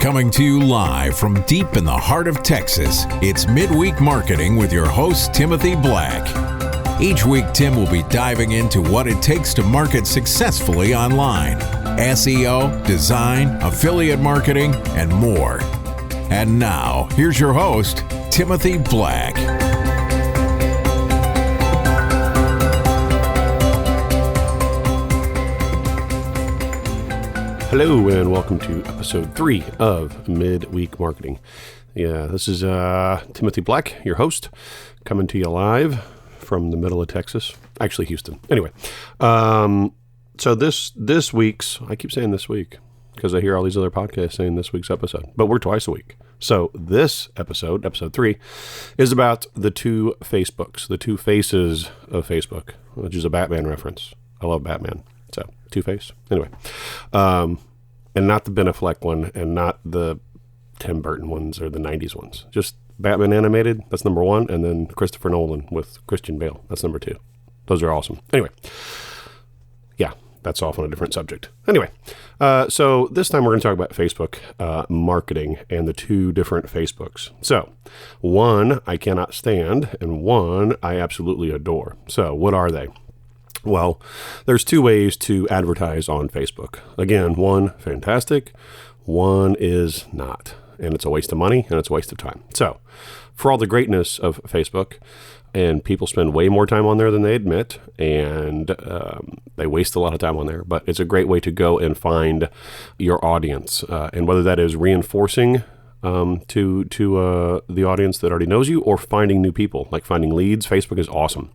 Coming to you live from deep in the heart of Texas, it's Midweek Marketing with your host, Timothy Black. Each week, Tim will be diving into what it takes to market successfully online, SEO, design, affiliate marketing, and more. And now, here's your host, Timothy Black. Hello and welcome to episode 3 of Midweek Marketing. Yeah, this is Timothy Black, your host, coming to you live from the middle of Texas. Actually, Houston. Anyway, so this week's, I keep saying this week because I hear all these other podcasts saying this week's episode, but we're twice a week. So this episode 3, is about the two Facebooks, the two faces of Facebook, which is a Batman reference. I love Batman. So, Two-Face. Anyway. And not the Ben Affleck one and not the Tim Burton ones or the 90s ones. Just Batman animated, that's number 1, and then Christopher Nolan with Christian Bale. That's number 2. Those are awesome. Anyway. Yeah, that's off on a different subject. Anyway, so this time we're going to talk about Facebook marketing and the two different Facebooks. So, one I cannot stand and one I absolutely adore. So, what are they? Well, there's two ways to advertise on Facebook. Again, one, fantastic. One is not. And it's a waste of money and it's a waste of time. So, for all the greatness of Facebook, and people spend way more time on there than they admit, and they waste a lot of time on there, but it's a great way to go and find your audience. And whether that is reinforcing to the audience that already knows you or finding new people, like finding leads. Facebook is awesome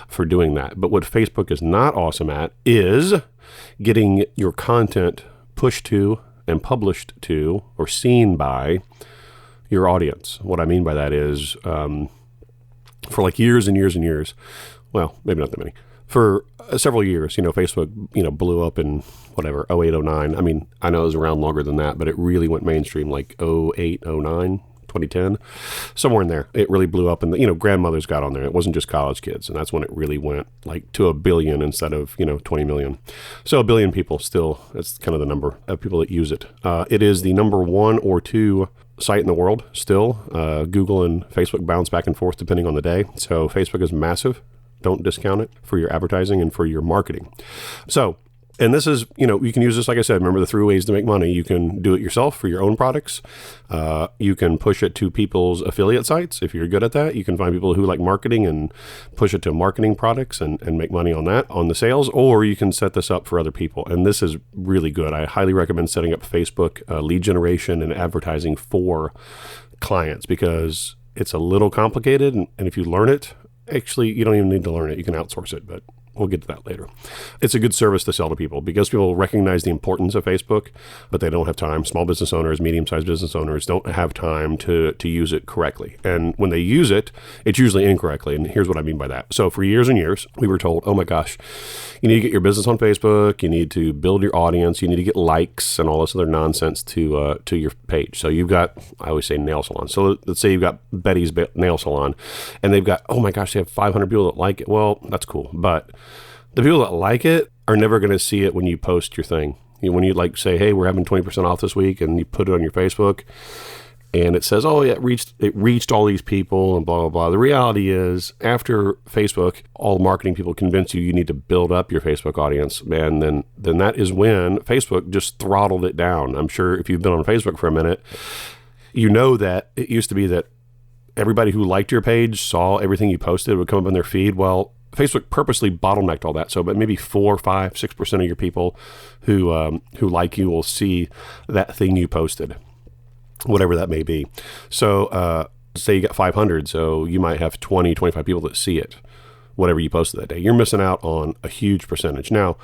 for doing that. But what Facebook is not awesome at is getting your content pushed to and published to or seen by your audience. What I mean by that is for like years and years and years, well, maybe not that many, for several years, Facebook, blew up in whatever, 08, 09. I mean, I know it was around longer than that, but it really went mainstream like 08, 09, 2010, somewhere in there. It really blew up and, grandmothers got on there. It wasn't just college kids. And that's when it really went like to 1 billion instead of, 20 million. So 1 billion people still, that's kind of the number of people that use it. It is the number 1 or 2 site in the world still. Google and Facebook bounce back and forth depending on the day. So Facebook is massive. Don't discount it for your advertising and for your marketing. So, and this is, you can use this, like I said, remember the 3 ways to make money. You can do it yourself for your own products. You can push it to people's affiliate sites. If you're good at that, you can find people who like marketing and push it to marketing products and make money on that, on the sales, or you can set this up for other people. And this is really good. I highly recommend setting up Facebook lead generation and advertising for clients because it's a little complicated. And if you learn it, actually, you don't even need to learn it. You can outsource it, but we'll get to that later. It's a good service to sell to people because people recognize the importance of Facebook, but they don't have time. Small business owners, medium-sized business owners don't have time to use it correctly. And when they use it, it's usually incorrectly. And here's what I mean by that. So for years and years, we were told, oh my gosh, you need to get your business on Facebook. You need to build your audience. You need to get likes and all this other nonsense to your page. So you've got, I always say nail salon. So let's say you've got Betty's Nail Salon and they've got, oh my gosh, they have 500 people that like it. Well, that's cool. But the people that like it are never going to see it when you post your thing. When you say, hey, we're having 20% off this week, and you put it on your Facebook, and it says, oh, yeah, it reached all these people, and blah, blah, blah. The reality is, after Facebook, all marketing people convince you need to build up your Facebook audience, man, then that is when Facebook just throttled it down. I'm sure if you've been on Facebook for a minute, you know that it used to be that everybody who liked your page saw everything you posted, would come up in their feed. Well, Facebook purposely bottlenecked all that. So, but maybe 4, 5, 6% of your people who like you will see that thing you posted, whatever that may be. So, say you got 500, so you might have 20, 25 people that see it, whatever you posted that day. You're missing out on a huge percentage. Now,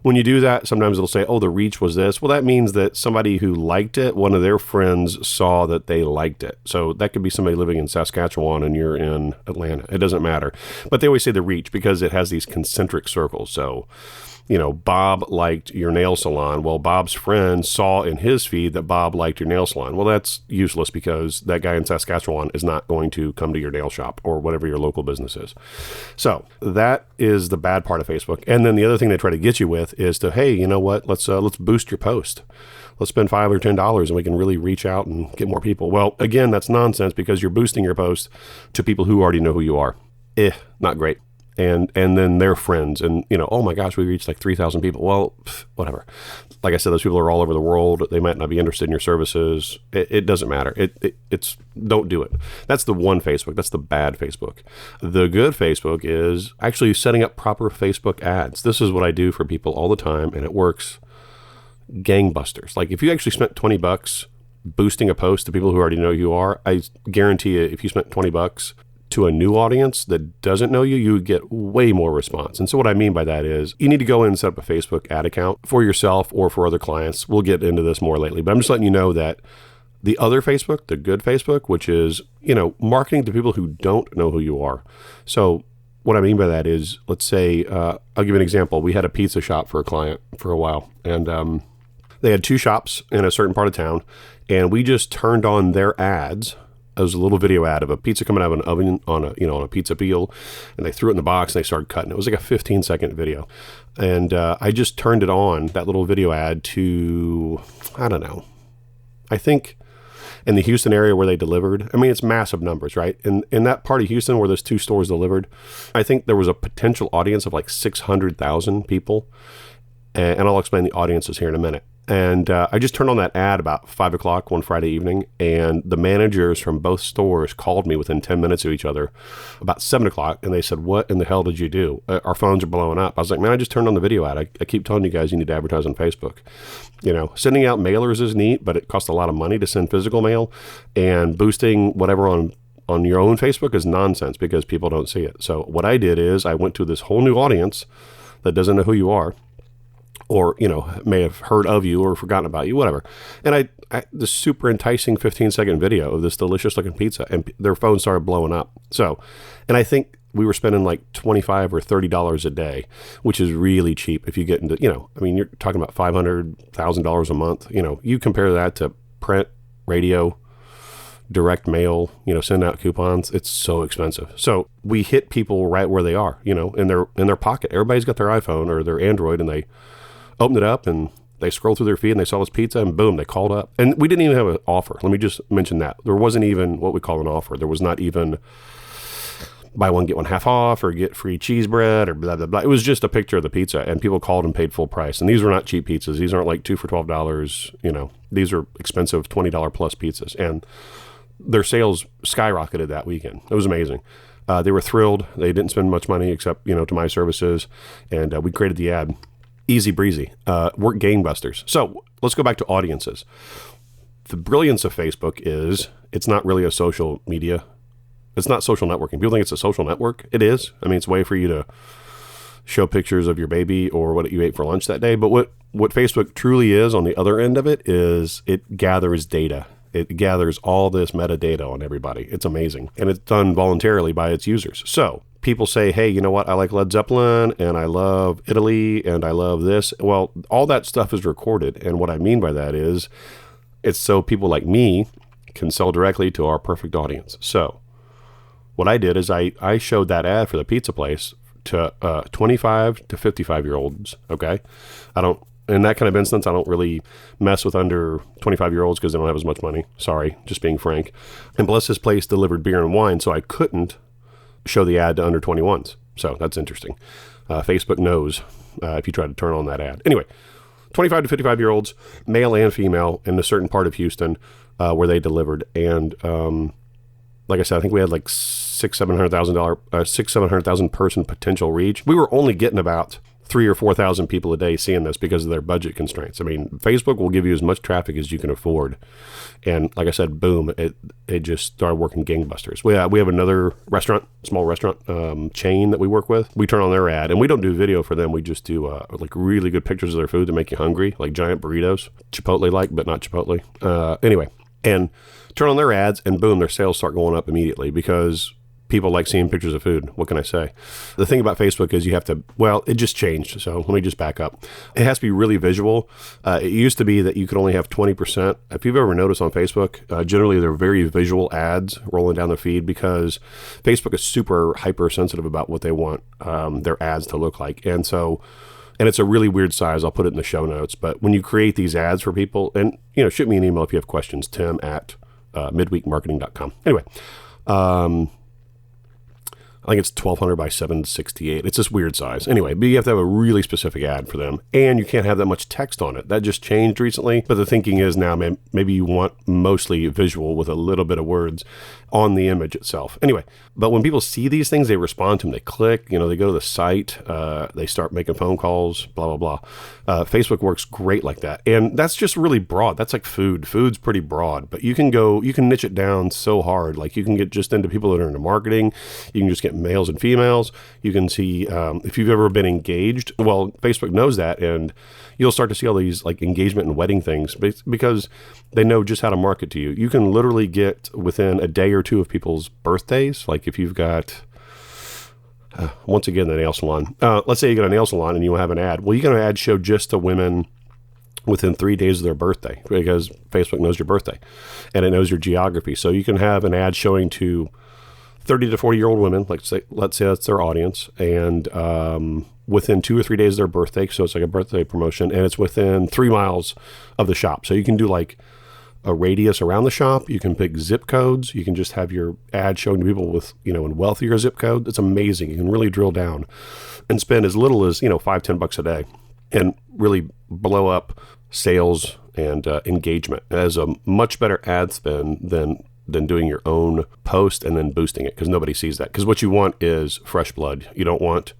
when you do that, sometimes it'll say, oh, the reach was this. Well, that means that somebody who liked it, one of their friends saw that they liked it. So that could be somebody living in Saskatchewan and you're in Atlanta. It doesn't matter. But they always say the reach because it has these concentric circles. So, Bob liked your nail salon. Well, Bob's friend saw in his feed that Bob liked your nail salon. Well, that's useless because that guy in Saskatchewan is not going to come to your nail shop or whatever your local business is. So So that is the bad part of Facebook. And then the other thing they try to get you with is to, hey, you know what? Let's boost your post. Let's spend $5 or $10 and we can really reach out and get more people. Well, again, that's nonsense because you're boosting your post to people who already know who you are. Not great. And then their friends and, oh my gosh, we reached like 3,000 people. Well, whatever. Like I said, those people are all over the world. They might not be interested in your services. It doesn't matter. It's don't do it. That's the one Facebook. That's the bad Facebook. The good Facebook is actually setting up proper Facebook ads. This is what I do for people all the time, and it works gangbusters. Like if you actually spent $20 boosting a post to people who already know who you are, I guarantee you, if you spent $20 to a new audience that doesn't know you, you would get way more response. And so what I mean by that is you need to go in and set up a Facebook ad account for yourself or for other clients. We'll get into this more lately, but I'm just letting you know that the other Facebook, the good Facebook, which is, marketing to people who don't know who you are. So what I mean by that is, let's say, I'll give you an example. We had a pizza shop for a client for a while, and they had 2 shops in a certain part of town, and we just turned on their ads. It was a little video ad of a pizza coming out of an oven on a pizza peel, and they threw it in the box and they started cutting. It was like a 15-second video, and I just turned it on, that little video ad, to I think in the Houston area where they delivered. I mean, it's massive numbers, right? In that part of Houston where those 2 stores delivered, I think there was a potential audience of like 600,000 people, and I'll explain the audiences here in a minute. And I just turned on that ad about 5 o'clock one Friday evening, and the managers from both stores called me within 10 minutes of each other about 7 o'clock, and they said, "What in the hell did you do? Our phones are blowing up." I was like, "Man, I just turned on the video ad. I keep telling you guys you need to advertise on Facebook." Sending out mailers is neat, but it costs a lot of money to send physical mail, and boosting whatever on your own Facebook is nonsense because people don't see it. So what I did is I went to this whole new audience that doesn't know who you are, or, may have heard of you or forgotten about you, whatever. And I this super enticing 15-second video of this delicious looking pizza, and their phone started blowing up. So, and I think we were spending like $25 or $30 a day, which is really cheap if you get into, you're talking about $500,000 a month. You compare that to print, radio, direct mail, send out coupons. It's so expensive. So we hit people right where they are, in their pocket. Everybody's got their iPhone or their Android, and they opened it up and they scrolled through their feed and they saw this pizza, and boom, they called up. And we didn't even have an offer. Let me just mention that. There wasn't even what we call an offer. There was not even buy one, get one half off, or get free cheese bread, or blah, blah, blah. It was just a picture of the pizza, and people called and paid full price. And these were not cheap pizzas. These aren't like 2 for $12. These are expensive $20 plus pizzas. And their sales skyrocketed that weekend. It was amazing. They were thrilled. They didn't spend much money except, to my services. And we created the ad. Easy breezy. Work gangbusters. So let's go back to audiences. The brilliance of Facebook is it's not really a social media. It's not social networking. People think it's a social network. It is. I mean, it's a way for you to show pictures of your baby or what you ate for lunch that day. But what Facebook truly is on the other end of it is it gathers data. It gathers all this metadata on everybody. It's amazing. And it's done voluntarily by its users. So people say, hey, you know what? I like Led Zeppelin, and I love Italy, and I love this. Well, all that stuff is recorded. And what I mean by that is it's so people like me can sell directly to our perfect audience. So what I did is I showed that ad for the pizza place to 25 to 55-year-olds, okay? In that kind of instance, I don't really mess with under 25-year-olds because they don't have as much money. Sorry, just being frank. And plus, this place delivered beer and wine, so I couldn't show the ad to under 21s. So that's interesting. Facebook knows if you try to turn on that ad. Anyway, 25 to 55-year-olds, male and female, in a certain part of Houston where they delivered. And like I said, I think we had like $700,000 person potential reach. We were only getting about 3,000 or 4,000 people a day seeing this because of their budget constraints. I mean, Facebook will give you as much traffic as you can afford. And like I said, boom, it just started working gangbusters. We have another small restaurant chain that we work with. We turn on their ad, and we don't do video for them. We just do like really good pictures of their food that make you hungry, like giant burritos, Chipotle-like, but not Chipotle. Anyway, and turn on their ads, and boom, their sales start going up immediately because people like seeing pictures of food. What can I say? The thing about Facebook is you have to, well, it just changed. So let me just back up. It has to be really visual. It used to be that you could only have 20%. If you've ever noticed on Facebook, generally they're very visual ads rolling down the feed because Facebook is super hypersensitive about what they want their ads to look like. And it's a really weird size. I'll put it in the show notes. But when you create these ads for people, and, shoot me an email if you have questions, tim@midweekmarketing.com. Anyway, I think it's 1200 by 768. It's this weird size. Anyway, but you have to have a really specific ad for them. And you can't have that much text on it. That just changed recently. But the thinking is now, maybe you want mostly visual with a little bit of words on the image itself. Anyway, but when people see these things, they respond to them. They click, they go to the site, they start making phone calls, blah, blah, blah. Facebook works great like that. And that's just really broad. That's like food. Food's pretty broad. But you can niche it down so hard. Like you can get just into people that are into marketing. You can just get males and females. You can see if you've ever been engaged. Well, Facebook knows that, and you'll start to see all these like engagement and wedding things because they know just how to market to you. You can literally get within a day or two of people's birthdays. Like if you've got, once again, the nail salon. Let's say you got a nail salon and you have an ad. Well, you can have an ad show just to women within 3 days of their birthday because Facebook knows your birthday and it knows your geography. So you can have an ad showing to 30 to 40-year-old women, let's say that's their audience, and within 2 or 3 days of their birthday, so it's like a birthday promotion, and it's within 3 miles of the shop. So you can do like a radius around the shop. You can pick zip codes. You can just have your ad showing to people with, in wealthier zip code. It's amazing. You can really drill down and spend as little as, $5-10 a day and really blow up sales and engagement. It has a much better ad spend than doing your own post and then boosting it because nobody sees that. Because what you want is fresh blood. You don't want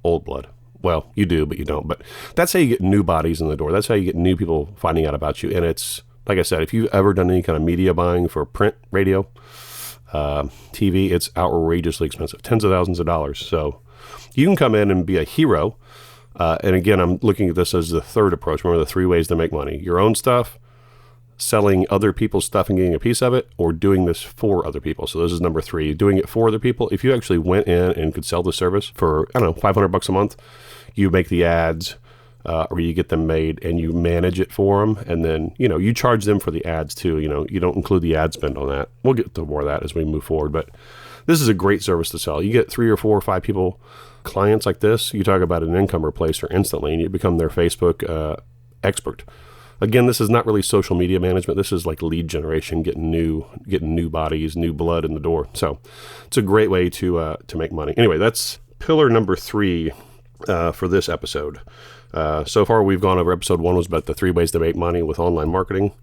old blood. Well, you do, but you don't. But that's how you get new bodies in the door. That's how you get new people finding out about you. And it's, like I said, if you've ever done any kind of media buying for print, radio, TV, it's outrageously expensive, tens of thousands of dollars. So you can come in and be a hero. And again, I'm looking at this as the third approach. Remember the 3 ways to make money. Your own stuff, selling other people's stuff and getting a piece of it, or doing this for other people. So this is number 3, doing it for other people. If you actually went in and could sell the service for, $500 a month, you make the ads, or you get them made and you manage it for them. And then, you charge them for the ads too. You don't include the ad spend on that. We'll get to more of that as we move forward, but this is a great service to sell. You get 3 or 4 or 5 people, clients like this, you talk about an income replacer instantly and you become their Facebook expert. Again, this is not really social media management. This is like lead generation, getting new bodies, new blood in the door. So it's a great way to make money. Anyway, that's pillar number 3 for this episode. So far, we've gone over episode 1 was about the 3 ways to make money with online marketing.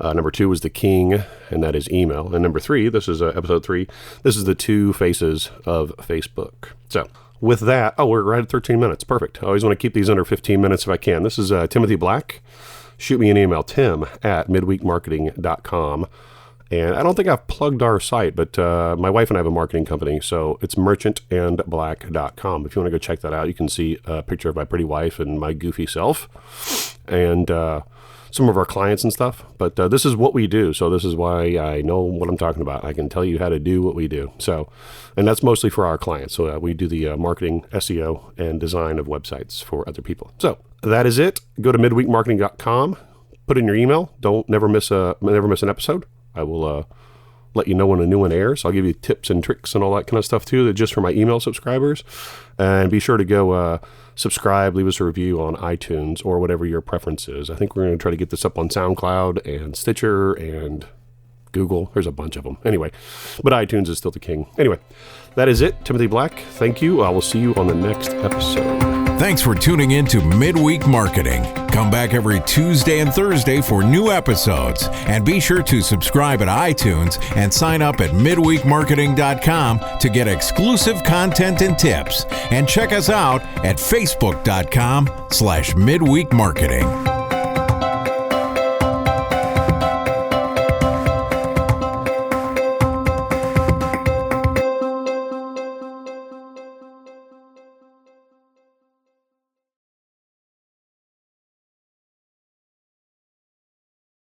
Number 2 was the king, and that is email. And number 3, this is episode 3. This is the 2 faces of Facebook. So with that, we're right at 13 minutes. Perfect. I always want to keep these under 15 minutes if I can. This is Timothy Black. Shoot me an email, tim@midweekmarketing.com. And I don't think I've plugged our site, but my wife and I have a marketing company, so it's merchantandblack.com. If you want to go check that out, you can see a picture of my pretty wife and my goofy self and some of our clients and stuff. But this is what we do, so this is why I know what I'm talking about. I can tell you how to do what we do. So, and that's mostly for our clients. So we do the marketing, SEO, and design of websites for other people. So that is it. Go to midweekmarketing.com. Put in your email. Never miss an episode. I will let you know when a new one airs. I'll give you tips and tricks and all that kind of stuff too, just for my email subscribers. And be sure to go subscribe, leave us a review on iTunes or whatever your preference is. I think we're going to try to get this up on SoundCloud and Stitcher and Google. There's a bunch of them. Anyway, but iTunes is still the king. Anyway, that is it. Timothy Black, thank you. I will see you on the next episode. Thanks for tuning in to Midweek Marketing. Come back every Tuesday and Thursday for new episodes. And be sure to subscribe at iTunes and sign up at midweekmarketing.com to get exclusive content and tips. And check us out at facebook.com/midweekmarketing.